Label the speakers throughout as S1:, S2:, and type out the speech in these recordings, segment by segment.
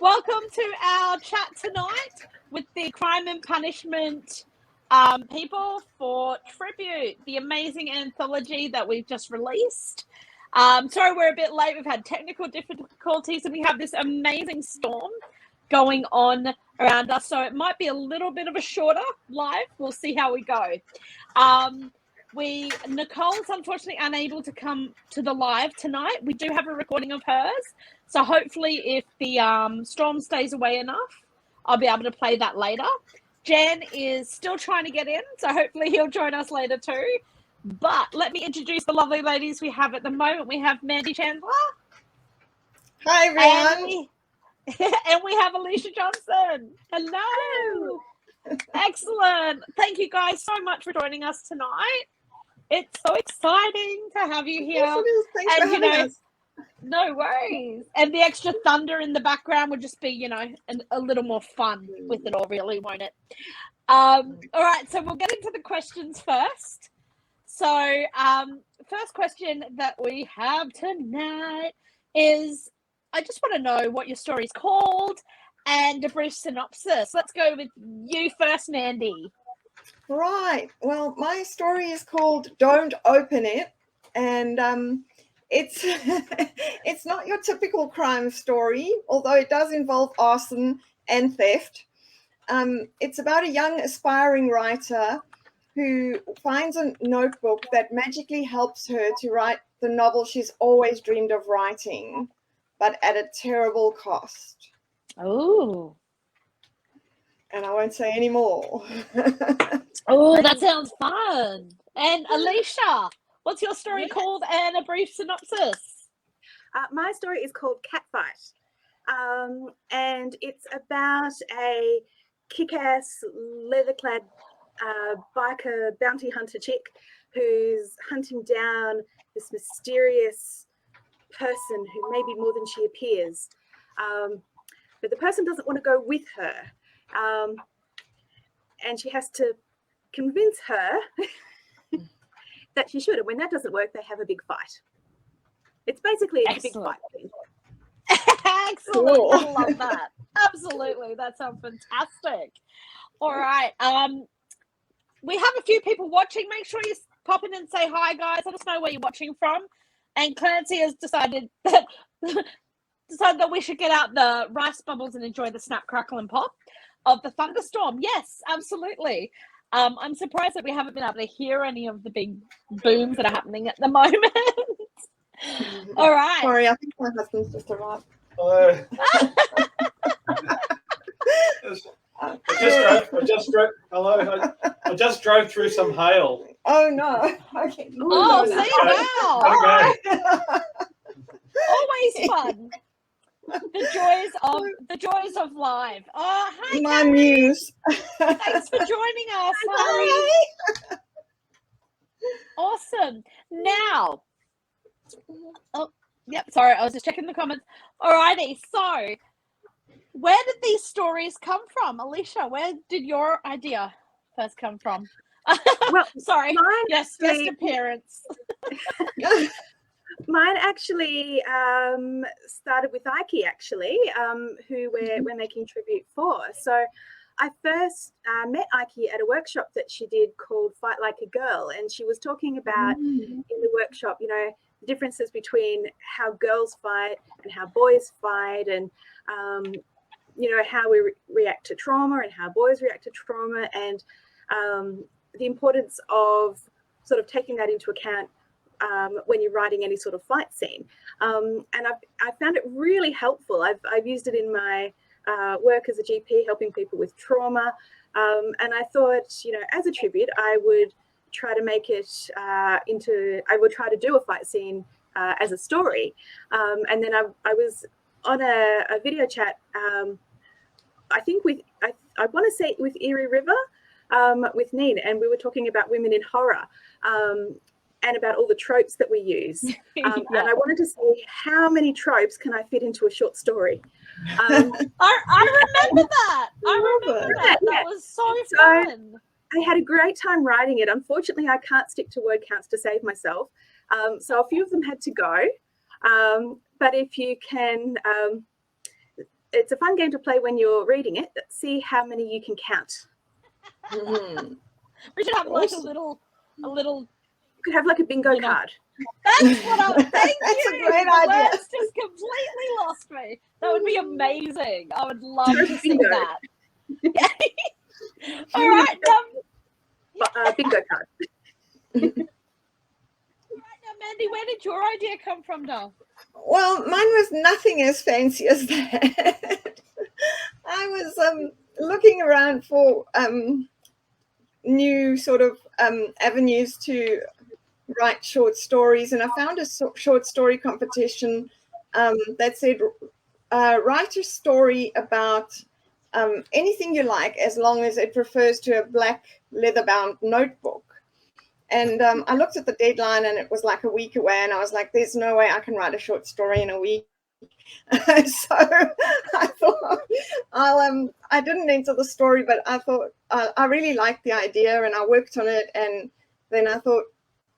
S1: Welcome to our chat tonight with the Crime and Punishment people for Tribute, the amazing anthology that we've just released. Sorry we're a bit late. We've had technical difficulties and we have this amazing storm going on around us. So it might be a little bit of a shorter live. We'll see how we go. Nicole's unfortunately unable to come to the live tonight. We do have a recording of hers. So hopefully if the storm stays away enough, I'll be able to play that later. Jan is still trying to get in, so hopefully he'll join us later too. But let me introduce the lovely ladies we have at the moment. We have Mandy Chandler.
S2: Hi, everyone.
S1: And we have Aletia Johnson. Hello. Excellent. Thank you guys so much for joining us tonight. It's so exciting to have you here.
S2: Yes, it is. Thanks for having us.
S1: No worries. And the extra thunder in the background would just be, a little more fun with it all, really, won't it? All right, so we'll get into the questions first. So first question that we have tonight is, I just want to know what your story's called and a brief synopsis. Let's go with you first, Mandy.
S2: Right. Well, my story is called Don't Open It. And it's it's not your typical crime story, although it does involve arson and theft. It's about a young aspiring writer who finds a notebook that magically helps her to write the novel she's always dreamed of writing, but at a terrible cost.
S1: Oh.
S2: And I won't say any more.
S1: Oh, that sounds fun. And Aletia, what's your story called and a brief synopsis?
S3: My story is called Catfight. And it's about a kick-ass, leather-clad biker bounty hunter chick who's hunting down this mysterious person who may be more than she appears. But the person doesn't want to go with her. And she has to convince her that she should. And when that doesn't work, they have a big fight. It's basically a big fight.
S1: Excellent.
S2: Cool.
S1: I love that. Absolutely. That sounds fantastic. All right. We have a few people watching. Make sure you pop in and say hi, guys. Let us know where you're watching from. And Clancy has decided that we should get out the rice bubbles and enjoy the snap, crackle, and pop of the thunderstorm. Yes, absolutely. I'm surprised that we haven't been able to hear any of the big booms that are happening at the moment. All right.
S2: Sorry, I think my husband's just arrived.
S4: Hello. I just drove through some hail.
S2: Oh no. Okay.
S1: Oh, see, wow. Always fun. The joys of live. Oh, hi,
S2: my
S1: Kathy.
S2: muse.
S1: Thanks for joining us.
S2: Hi.
S1: Awesome. Now, sorry, I was just checking the comments. Alrighty, so where did these stories come from? Aletia, where did your idea first come from?
S3: Well,
S1: sorry, yes, guest appearance.
S3: Mine actually started with Aiki, actually, who we're making tribute for. So I first met Aiki at a workshop that she did called Fight Like a Girl. And she was talking about in the workshop, the differences between how girls fight and how boys fight, and, how we react to trauma and how boys react to trauma, and the importance of sort of taking that into account when you're writing any sort of fight scene. And I found it really helpful. I've used it in my work as a GP, helping people with trauma. And I thought, as a tribute, I would try to make it I would try to do a fight scene as a story. And then I was on a video chat, I think I want to say with Erie River, with Neen, and we were talking about women in horror. And about all the tropes that we use. And I wanted to see how many tropes can I fit into a short story.
S1: I remember that. That was so fun.
S3: I had a great time writing it. Unfortunately, I can't stick to word counts to save myself. So a few of them had to go. But if you can it's a fun game to play when you're reading it. See how many you can count.
S2: Mhm.
S1: We should have like
S2: Awesome.
S1: a little.
S3: You could have like a bingo card.
S1: That's what I'm thinking.
S2: That's a great
S1: The
S2: idea.
S1: words just completely lost me. That would be amazing. I would love to see
S3: Bingo.
S1: that. All right,
S3: Bingo card.
S1: now, Mandy, where did your idea come from, doll?
S2: Well, mine was nothing as fancy as that. I was looking around for new sort of avenues to write short stories, and I found a short story competition that said write a story about anything you like, as long as it refers to a black leather-bound notebook. And I looked at the deadline, and it was like a week away, and I was like, there's no way I can write a short story in a week. So I thought I didn't enter the story, but I thought I really liked the idea, and I worked on it. And then I thought,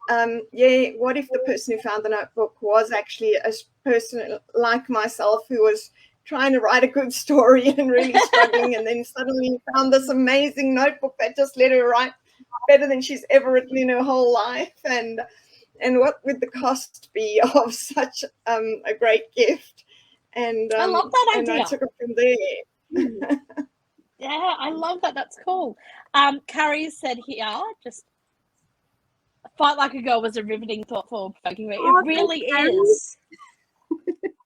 S2: what if the person who found the notebook was actually a person like myself, who was trying to write a good story and really struggling, and then suddenly found this amazing notebook that just let her write better than she's ever written in her whole life. And what would the cost be of such a great gift? And
S1: I love that
S2: and
S1: idea.
S2: I took it from there.
S1: Yeah, I love that. That's cool. Carrie said here, just Fight Like a Girl was a riveting, thoughtful, provoking read.
S3: Oh,
S1: It really
S3: thank you.
S1: is.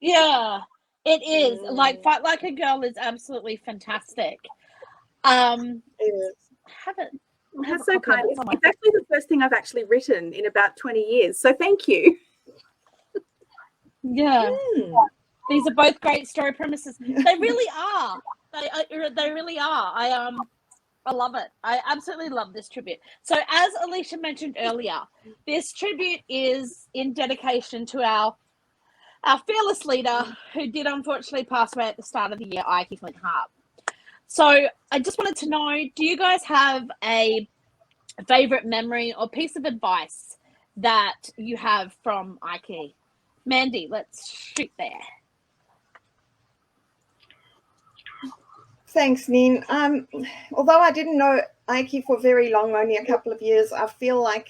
S1: Yeah, it is.
S2: Mm.
S1: Like Fight Like a Girl is absolutely fantastic.
S2: It is.
S1: Haven't.
S3: That's so kind. It's actually the first thing I've actually written in about 20 years. So thank you.
S1: Yeah.
S2: Mm.
S1: These are both great story premises. They really are. They really are. I love it. I absolutely love this tribute. So as Alicia mentioned earlier, this tribute is in dedication to our fearless leader, who did unfortunately pass away at the start of the year, Aiki Flinthart. So I just wanted to know, do you guys have a favorite memory or piece of advice that you have from Aiki? Mandy, let's shoot there.
S2: Thanks, Neen. Although I didn't know Aiki for very long, only a couple of years, I feel like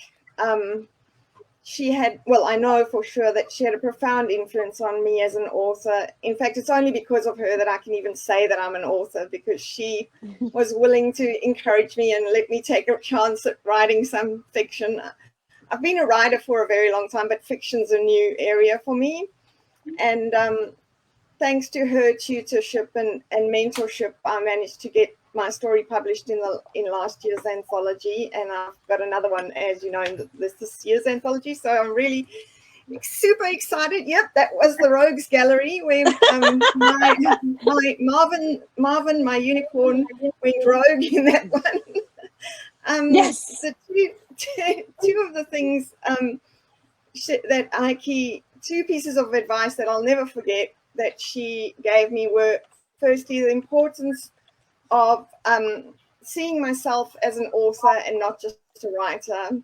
S2: she had, well, I know for sure that she had a profound influence on me as an author. In fact, it's only because of her that I can even say that I'm an author, because she was willing to encourage me and let me take a chance at writing some fiction. I've been a writer for a very long time, but fiction's a new area for me. And thanks to her tutorship and mentorship, I managed to get my story published in last year's anthology, and I've got another one, as you know, in this year's anthology. So I'm really super excited. Yep, that was the Rogues Gallery, where my Marvin, my unicorn, went rogue in that one.
S1: Yes.
S2: The two of the things that Aiki, two pieces of advice that I'll never forget that she gave me were, firstly, the importance of seeing myself as an author and not just a writer,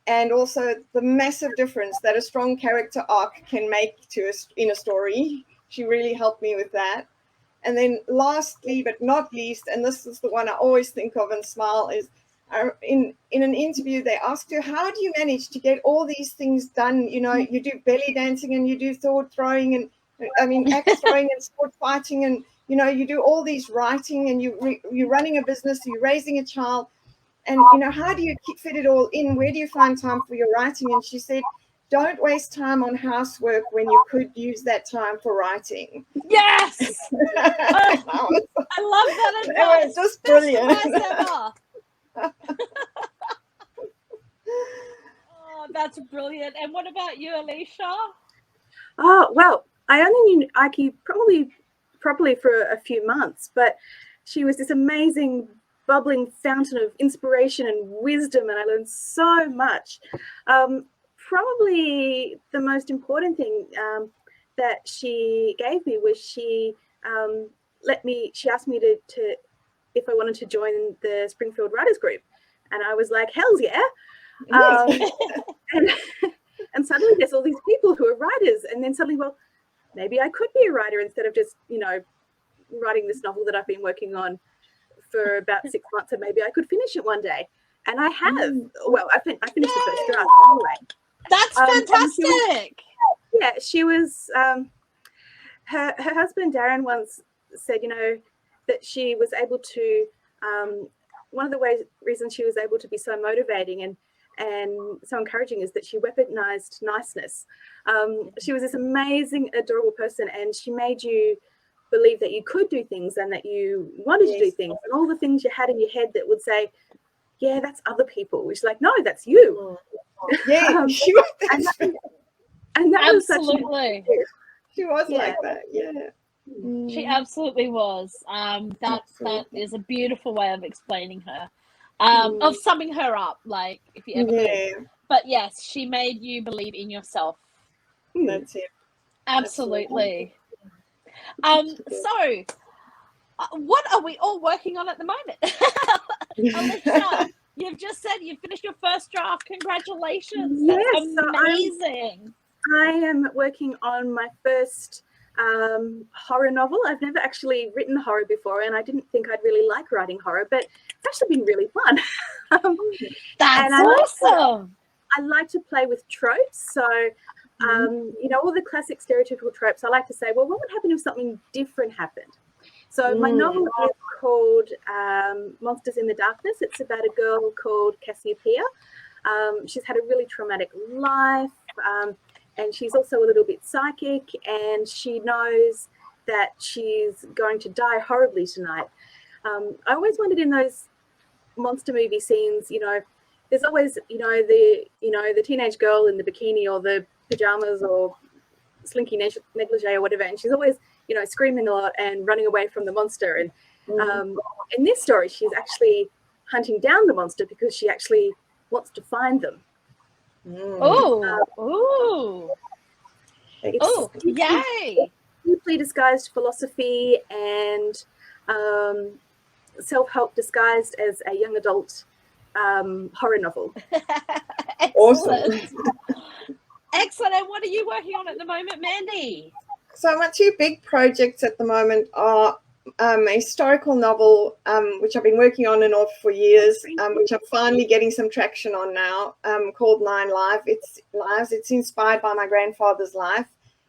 S2: and also the massive difference that a strong character arc can make in a story. She really helped me with that. And then lastly, but not least, and this is the one I always think of and smile, is in an interview, they asked her, how do you manage to get all these things done? You know, you do belly dancing and you do sword throwing and, axe throwing and sword fighting, and, you know, you do all these writing, and you're running a business, you're raising a child. And, you know, how do you fit it all in? Where do you find time for your writing? And she said, don't waste time on housework when you could use that time for writing.
S1: Yes! I love that advice.
S2: It was just brilliant.
S1: Best advice ever. Oh, that's brilliant. And what about you, Alicia?
S3: Oh, well, I only knew Aiki probably for a few months, but she was this amazing bubbling fountain of inspiration and wisdom, and I learned so much. Probably the most important thing that she gave me was she asked me to if I wanted to join the Springfield Writers Group, and I was like, hells yeah. And suddenly there's all these people who are writers, and then suddenly, well, maybe I could be a writer instead of just, you know, writing this novel that I've been working on for about 6 months, and maybe I could finish it one day. And I have. Well, I finished the first draft anyway.
S1: That's fantastic.
S3: She was her husband Darren once said, you know, that she was able to one of the reasons she was able to be so motivating and so encouraging is that she weaponized niceness. She was this amazing, adorable person, and she made you believe that you could do things and that you wanted to do things, and all the things you had in your head that would say, yeah, that's other people. She's like, no, that's you.
S2: Yeah, she was.
S3: And that
S1: Absolutely.
S2: She was like that. Yeah.
S1: She absolutely was. That is a beautiful way of explaining her, of summing her up. Like, if you ever could. But yes, she made you believe in yourself.
S2: That's it.
S1: Absolutely. So, what are we all working on at the moment? Aletia, you've just said you finished your first draft. Congratulations. That's amazing.
S3: I am working on my first horror novel. I've never actually written horror before, and I didn't think I'd really like writing horror, but it's actually been really fun.
S1: That's awesome.
S3: I like to play with tropes. So, you know, all the classic stereotypical tropes, I like to say, well, what would happen if something different happened? So my novel is called Monsters in the Darkness. It's about a girl called Cassiopeia. She's had a really traumatic life, and she's also a little bit psychic, and she knows that she's going to die horribly tonight. I always wondered in those monster movie scenes, you know, there's always, the teenage girl in the bikini or the pajamas or slinky negligee or whatever, and she's always, you know, screaming a lot and running away from the monster. And in this story, she's actually hunting down the monster because she actually wants to find them.
S1: Yay!
S3: Deeply disguised philosophy and self-help disguised as a young adult horror novel.
S2: Awesome.
S1: Excellent. And what are you working on at the moment, Mandy?
S2: So my two big projects at the moment are a historical novel, which I've been working on and off for years, which I'm finally getting some traction on now, called 9 Lives. It's inspired by my grandfather's life,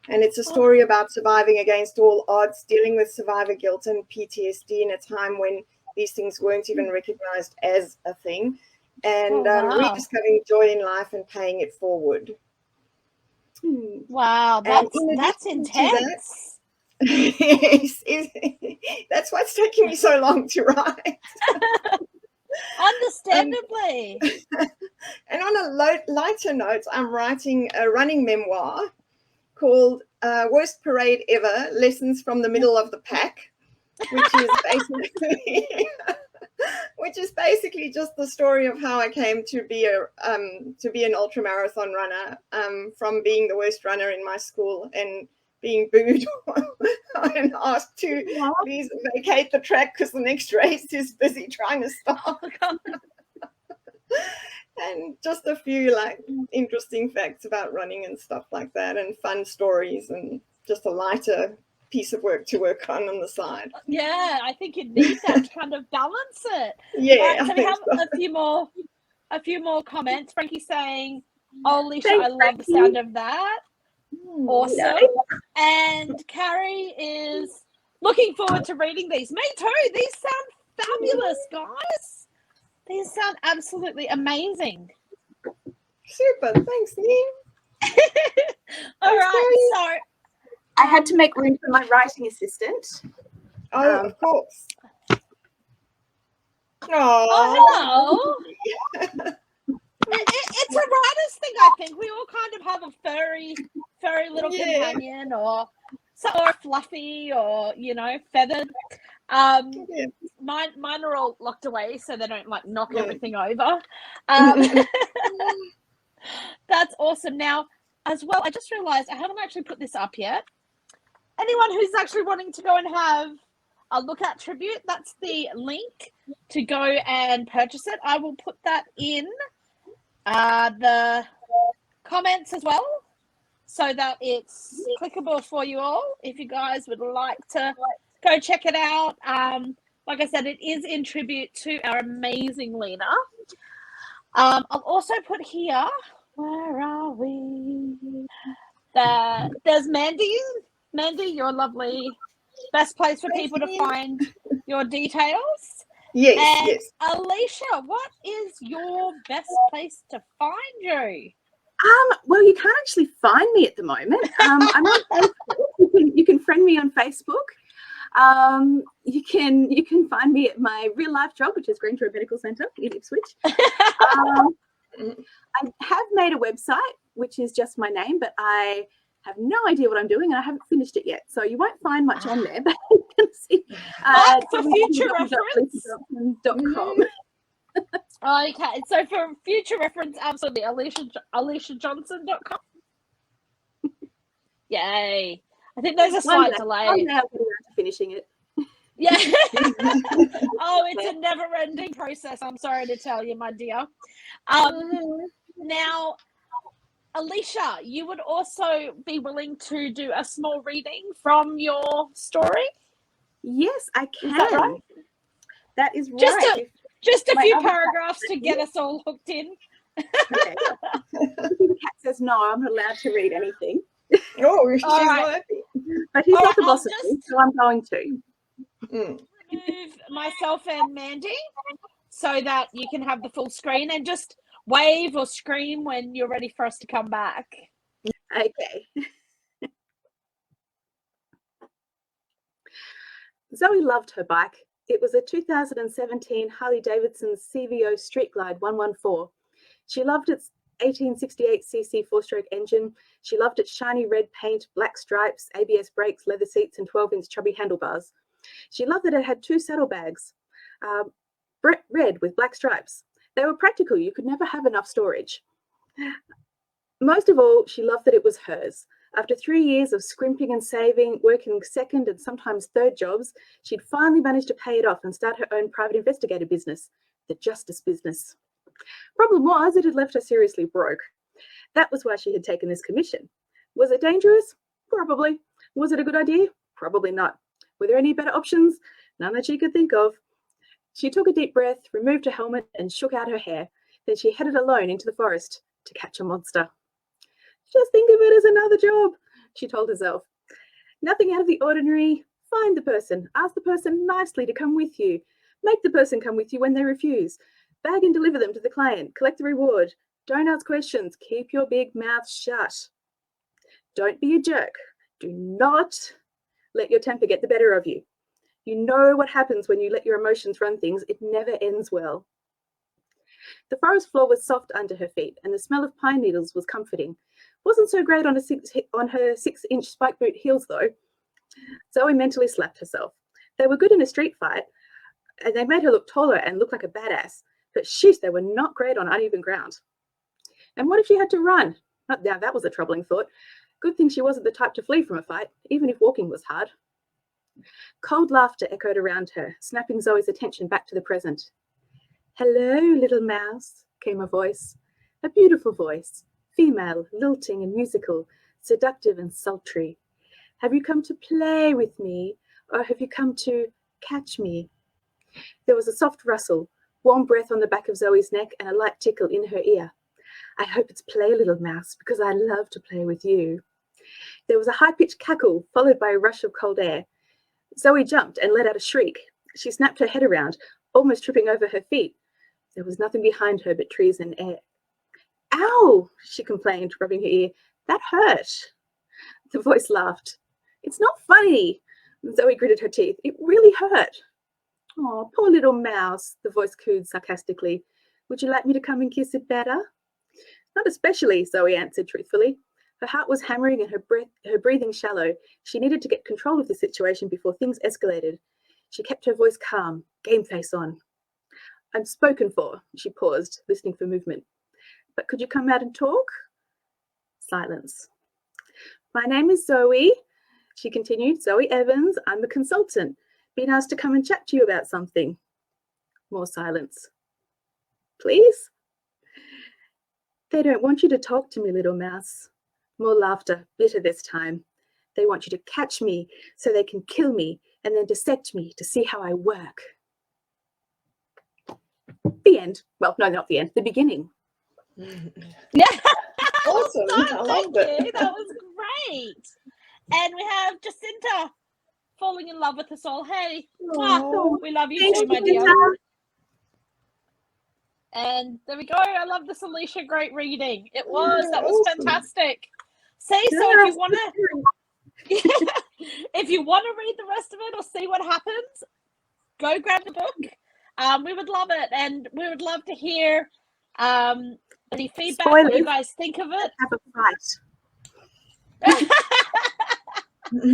S2: and it's a story about surviving against all odds, dealing with survivor guilt and PTSD in a time when these things weren't even recognized as a thing, and rediscovering joy in life and paying it forward.
S1: Wow, that's intense.
S2: Yes, that's what's taking me so long to write.
S1: Understandably.
S2: And on a lighter note, I'm writing a running memoir called Worst Parade Ever, Lessons from the Middle of the Pack, which is basically just the story of how I came to be an ultramarathon runner, from being the worst runner in my school and being booed and asked to please vacate the track because the next race is busy trying to start. And just a few interesting facts about running and stuff like that, and fun stories, and just a lighter piece of work to work on the side.
S1: Yeah, I think you need that to kind of balance it.
S2: Yeah.
S1: So we have a few more comments. Frankie saying, "Oh, Alicia, I love the sound of that." Awesome. And Carrie is looking forward to reading these. Me too. These sound fabulous, guys. These sound absolutely amazing.
S2: Super. Thanks, Neen.
S1: All right. So
S3: I had to make room for my writing assistant.
S2: Oh, of course.
S1: Oh, hello. It's a writer's thing, I think. We all kind of have a furry little companion, or fluffy, or feathered. Mine are all locked away so they don't knock everything over. That's awesome. Now, as well, I just realized I haven't actually put this up yet. Anyone who's actually wanting to go and have a look at Tribute, that's the link to go and purchase it. I will put that in the comments as well, so that it's clickable for you all if you guys would like to Go check it out. Like I said, it is in tribute to our amazing Lena. I'll also put here, where are we? There's Mandy. Mandy, your lovely, best place for people to find your details.
S2: Yes,
S1: And
S2: yes.
S1: Aletia, what is your best place to find you?
S3: Well, you can't actually find me at the moment. I'm on Facebook. You can friend me on Facebook. You can find me at my real life job, which is going to a medical centre in Ipswich. I have made a website, which is just my name, but I have no idea what I'm doing and I haven't finished it yet. So you won't find much on there, but you can see
S1: for future reference.
S3: .com.
S1: Okay, so for future reference, absolutely, AletiaJohnson.com. Yay. I think there's a slight delay.
S3: One day I'll get around to finishing it.
S1: Yeah. Oh, it's a never-ending process. I'm sorry to tell you, my dear. Now, Aletia, you would also be willing to do a small reading from your story?
S3: Yes, I can.
S1: Is that right?
S3: That is right.
S1: Just a few paragraphs to get us all hooked in.
S3: Okay. The cat says no, I'm not allowed to read anything.
S2: Oh, she's
S1: All right.
S2: not happy.
S3: But he's
S1: All
S3: not
S1: right,
S3: the boss of
S1: I'll
S3: me, so I'm going to.
S1: remove myself and Mandy so that you can have the full screen and just wave or scream when you're ready for us to come back.
S3: Okay. Zoe loved her bike. It was a 2017 Harley-Davidson CVO Street Glide 114. She loved its 1868cc four-stroke engine. She loved its shiny red paint, black stripes, ABS brakes, leather seats, and 12-inch chubby handlebars. She loved that it had two saddlebags, red with black stripes. They were practical. You could never have enough storage. Most of all, she loved that it was hers. After 3 years of scrimping and saving, working second and sometimes third jobs, she'd finally managed to pay it off and start her own private investigator business, the justice business. Problem was, it had left her seriously broke. That was why she had taken this commission. Was it dangerous? Probably. Was it a good idea? Probably not. Were there any better options? None that she could think of. She took a deep breath, removed her helmet, and shook out her hair. Then she headed alone into the forest to catch a monster. Just think of it as another job, she told herself. Nothing out of the ordinary. Find the person. Ask the person nicely to come with you. Make the person come with you when they refuse. Bag and deliver them to the client. Collect the reward. Don't ask questions. Keep your big mouth shut. Don't be a jerk. Do not let your temper get the better of you. You know what happens when you let your emotions run things. It never ends well. The forest floor was soft under her feet, and the smell of pine needles was comforting. Wasn't so great on her 6-inch spike boot heels, though. Zoe mentally slapped herself. They were good in a street fight, and they made her look taller and look like a badass. But sheesh, they were not great on uneven ground. And what if she had to run? Now that was a troubling thought. Good thing she wasn't the type to flee from a fight, even if walking was hard. Cold laughter echoed around her, snapping Zoe's attention back to the present. "Hello, little mouse," came a voice. A beautiful voice, female, lilting and musical, seductive and sultry. "Have you come to play with me, or have you come to catch me?" There was a soft rustle, warm breath on the back of Zoe's neck, and a light tickle in her ear. "I hope it's play, little mouse, because I love to play with you." There was a high-pitched cackle, followed by a rush of cold air. Zoe jumped and let out a shriek. She snapped her head around, almost tripping over her feet. There was nothing behind her but trees and air. "Ow!" she complained, rubbing her ear. "That hurt." The voice laughed. "It's not funny." Zoe gritted her teeth. "It really hurt." "Oh, poor little mouse," the voice cooed sarcastically. "Would you like me to come and kiss it better?" "Not especially," Zoe answered truthfully. Her heart was hammering and her breathing shallow. She needed to get control of the situation before things escalated. She kept her voice calm, game face on. "I'm spoken for," she paused, listening for movement. "But could you come out and talk?" Silence. "My name is Zoe," she continued. "Zoe Evans. I'm a consultant. Been asked to come and chat to you about something." More silence. "Please?" "They don't want you to talk to me, little mouse." More laughter, bitter this time. "They want you to catch me so they can kill me. and then dissect me to see how I work. The end. Well, no, not the end. The beginning.
S1: Yeah.
S2: Awesome.
S1: Well
S2: I
S1: done,
S2: loved
S1: thank
S2: it.
S1: you. That was great. And we have Jacinta falling in love with us all. Hey,
S2: Aw.
S1: we love you
S3: Thanks,
S1: too, my dear.
S3: Jacinta.
S1: And there we go. I love this, Alicia. Great reading. It was. That was
S2: Awesome.
S1: fantastic. See, so if you want to, if you want to read the rest of it or see what happens, go grab the book. We would love it, and we would love to hear any feedback, what you
S3: Spoilers.
S1: guys think of it.
S3: Have a fight.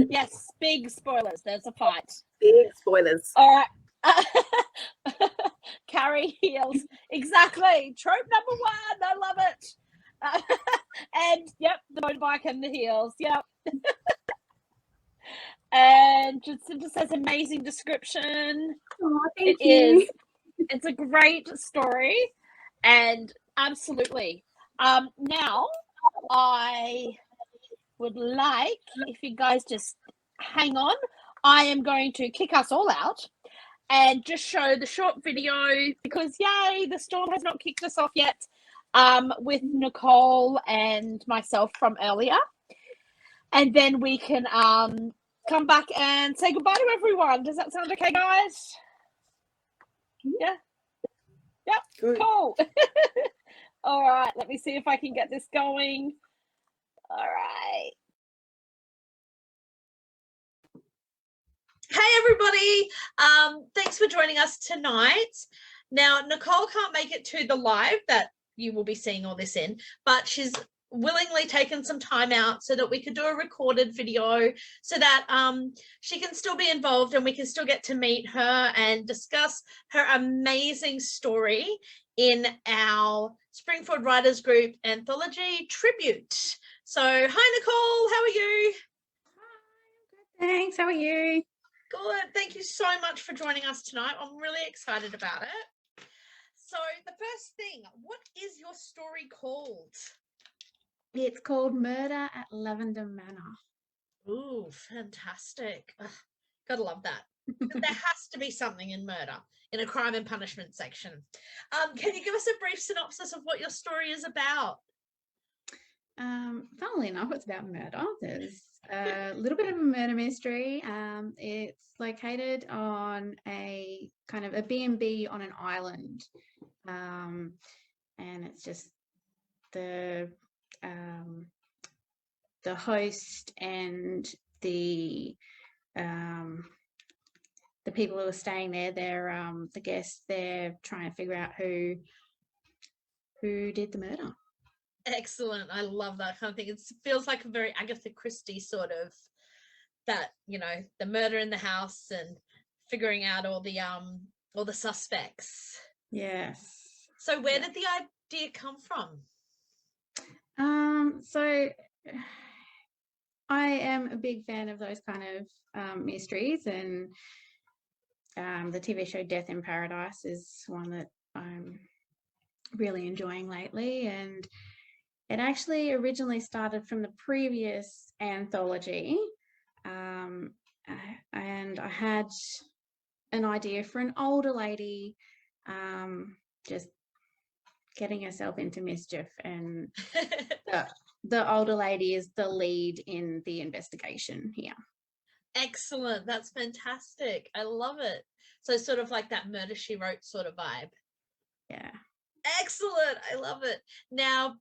S1: Yes, big spoilers. There's a fight.
S3: Big spoilers.
S1: All right. Carrie heals. Exactly. Trope number 1. I love it. And yep, the motorbike and the heels. Yep. And Jacinta says amazing description.
S3: Oh, thank
S1: It
S3: you.
S1: is. It's a great story, and absolutely. Now I would like, if you guys just hang on, I am going to kick us all out and just show the short video because yay, the storm has not kicked us off yet, with Nicole and myself from earlier, and then we can come back and say goodbye to everyone. Does that sound okay, guys? Yeah. Yep.
S2: Good.
S1: Cool. All right. Let me see if I can get this going. All right. Hey, everybody. Thanks for joining us tonight. Now, Nicole can't make it to the live that you will be seeing all this in, but she's willingly taken some time out so that we could do a recorded video so that she can still be involved and we can still get to meet her and discuss her amazing story in our Springfield Writers Group anthology tribute. So, hi, Nicole. How are you?
S5: Hi, thanks. How are you?
S1: Good. Thank you so much for joining us tonight. I'm really excited about it. So, the first thing, what is your story called?
S5: It's called Murder at Lavender Manor.
S1: Ooh, fantastic. Ugh, gotta love that. There has to be something in murder in a crime and punishment section. Can you give us a brief synopsis of what your story is about?
S5: Funnily enough, it's about murder. There's a little bit of a murder mystery. It's located on a kind of a B&B on an island. And it's just the host and the people who are staying there, they're the guests, they're trying to figure out who did the murder.
S1: Excellent. I love that kind of thing. It feels like a very Agatha Christie sort of, that, you know, the murder in the house and figuring out all the suspects.
S5: Yes.
S1: So where did the idea come from?
S5: So I am a big fan of those kind of mysteries, and the TV show Death in Paradise is one that I'm really enjoying lately, and it actually originally started from the previous anthology, and I had an idea for an older lady just getting herself into mischief, and the older lady is the lead in the investigation here.
S1: Excellent. That's fantastic. I love it. So sort of like that Murder, She Wrote sort of vibe.
S5: Yeah.
S1: Excellent. I love it. Now,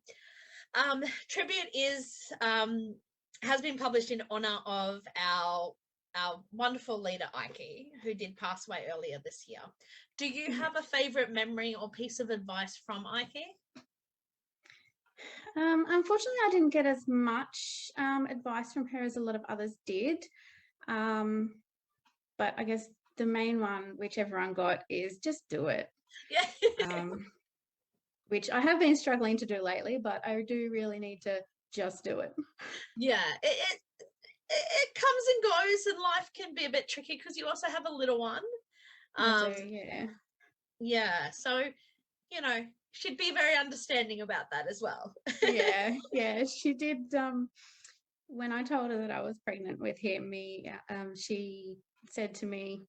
S1: tribute has been published in honor of our wonderful leader Aiki, who did pass away earlier this year. Do you have a favorite memory or piece of advice from Aiki?
S5: Unfortunately, I didn't get as much advice from her as a lot of others did. But I guess the main one, which everyone got, is just do it.
S1: Yeah.
S5: Which I have been struggling to do lately, but I do really need to just do it.
S1: Yeah, it comes and goes, and life can be a bit tricky because you also have a little one.
S5: Yeah.
S1: Yeah, so, you know, she'd be very understanding about that as well.
S5: Yeah, she did. When I told her that I was pregnant with him, she said to me,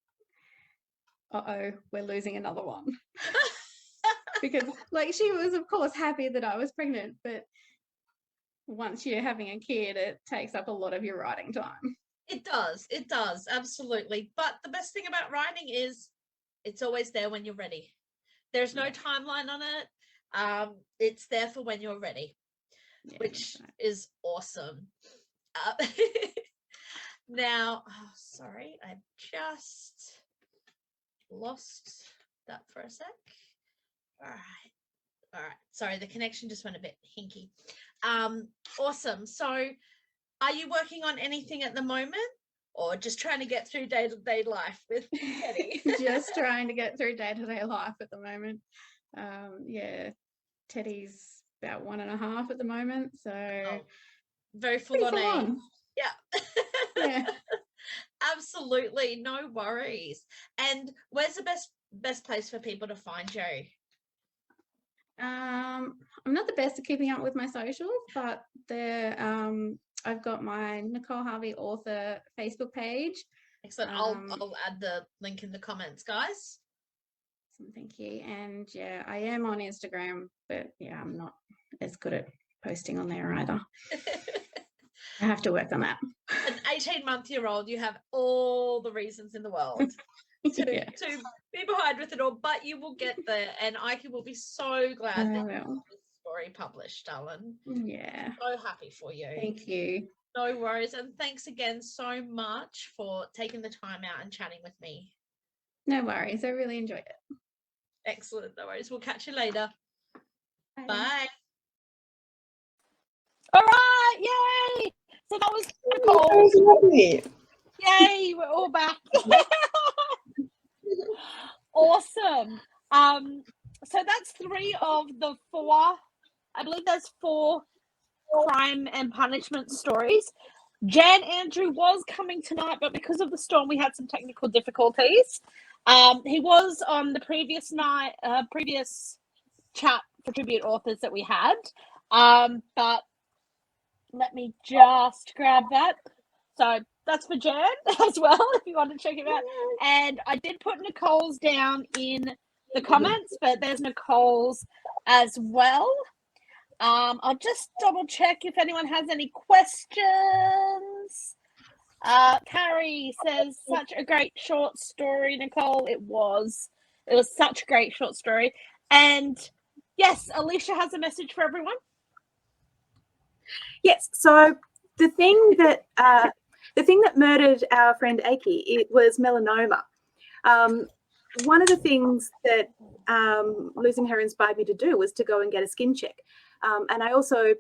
S5: uh-oh, we're losing another one. Because like she was of course happy that I was pregnant, but once you're having a kid, it takes up a lot of your writing time.
S1: It does, absolutely. But the best thing about writing is it's always there when you're ready. There's no timeline on it. It's there for when you're ready, which is awesome. Now, sorry, I just lost that for a sec. All right. Sorry, the connection just went a bit hinky. Awesome. So, are you working on anything at the moment, or just trying to get through day-to-day life with Teddy?
S5: Just trying to get through day-to-day life at the moment. Teddy's about 1.5 at the moment, so
S1: very full on.
S5: Yeah.
S1: Yeah. Absolutely, no worries. And where's the best place for people to find you?
S5: I'm not the best at keeping up with my socials, but I've got my Nicole Harvey author Facebook page.
S1: Excellent. I'll add the link in the comments, guys.
S5: Thank you. And yeah, I am on Instagram, but yeah, I'm not as good at posting on there either. I have to work on that.
S1: An 18-month-year-old, you have all the reasons in the world to be behind with it all, but you will get there, and Aiki will be so glad that you have this story published, darling.
S5: Yeah.
S1: So happy for you.
S5: Thank you.
S1: No worries, and thanks again so much for taking the time out and chatting with me.
S5: No worries. I really enjoyed it.
S1: Excellent. No worries. We'll catch you later.
S5: Bye.
S1: Bye.
S2: All right. Yay. So that was Nicole. Yay. We're all back. Awesome. So that's 3 of the 4. I believe there's 4 crime and punishment stories. Jan Andrew was coming tonight, but because of the storm, we had some technical difficulties. He was on the previous chat for tribute authors that we had. But let me just grab that. So that's for Jan as well, if you want to check it out. And I did put Nicole's down in the comments, but there's Nicole's as well. I'll just double check if anyone has any questions. Carrie says, such a great short story, Nicole. It was such a great short story. And yes, Aletia has a message for everyone.
S3: Yes. So the thing that murdered our friend Aiki, it was melanoma. One of the things that losing her inspired me to do was to go and get a skin check. And I also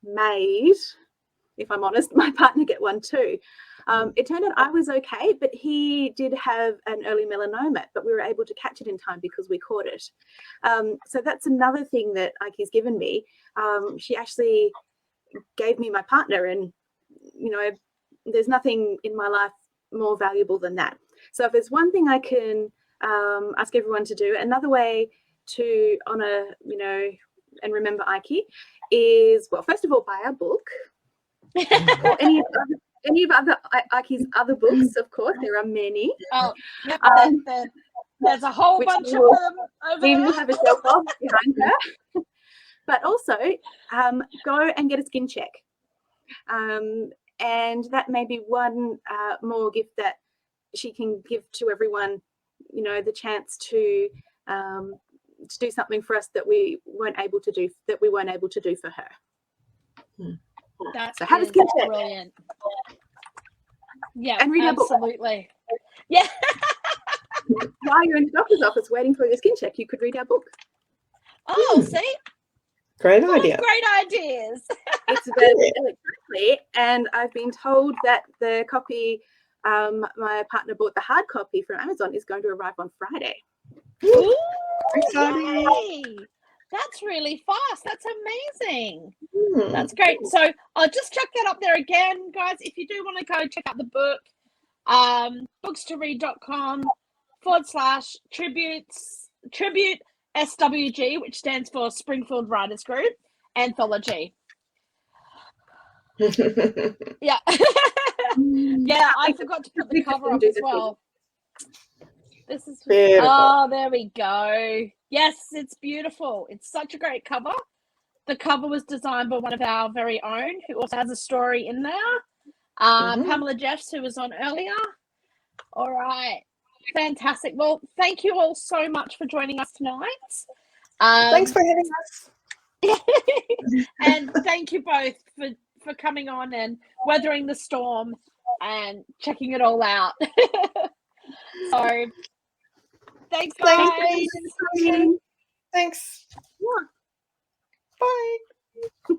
S3: made, if I'm honest, my partner get one too. It turned out I was okay, but he did have an early melanoma, but we were able to catch it in time because we caught it. So that's another thing that Aiki's given me. She actually gave me my partner, and, you know, there's nothing in my life more valuable than that. So if there's one thing I can ask everyone to do, another way to honor, you know, and remember Aiki is, well, first of all, buy our book or any of other Aiki's other books. Of course, there are many.
S2: Oh, yep, there's a whole bunch of them over
S3: we
S2: there.
S3: will have a shelf of behind her. But also, go and get a skin check, and that may be one more gift that she can give to everyone. You know, the chance to do something for us that we weren't able to do for her.
S2: That
S3: so have a skin check.
S2: Brilliant. Yeah,
S3: and read
S2: absolutely. Yeah.
S3: While you're in the doctor's office waiting for your skin check, you could read our book.
S2: Oh, see?
S6: Great idea.
S2: Great ideas.
S3: It's available electronically, and I've been told that the copy my partner bought, the hard copy from Amazon, is going to arrive on Friday.
S2: Ooh, yay. That's really fast. That's amazing. That's great. So I'll just check that up there again, guys. If you do want to go check out the book, books2read.com/tribute SWG, which stands for Springfield Writers Group Anthology.
S1: Yeah. Yeah, I forgot to put the cover up as well. This is
S2: Beautiful.
S1: Oh, there we go. Yes, it's beautiful. It's such a great cover. The cover was designed by one of our very own, who also has a story in there. Pamela Jeffs, who was on earlier. All right. Fantastic. Well, thank you all so much for joining us tonight.
S2: Thanks for having us.
S1: And thank you both for coming on and weathering the storm and checking it all out. So, thanks, guys.
S2: Thanks. Bye.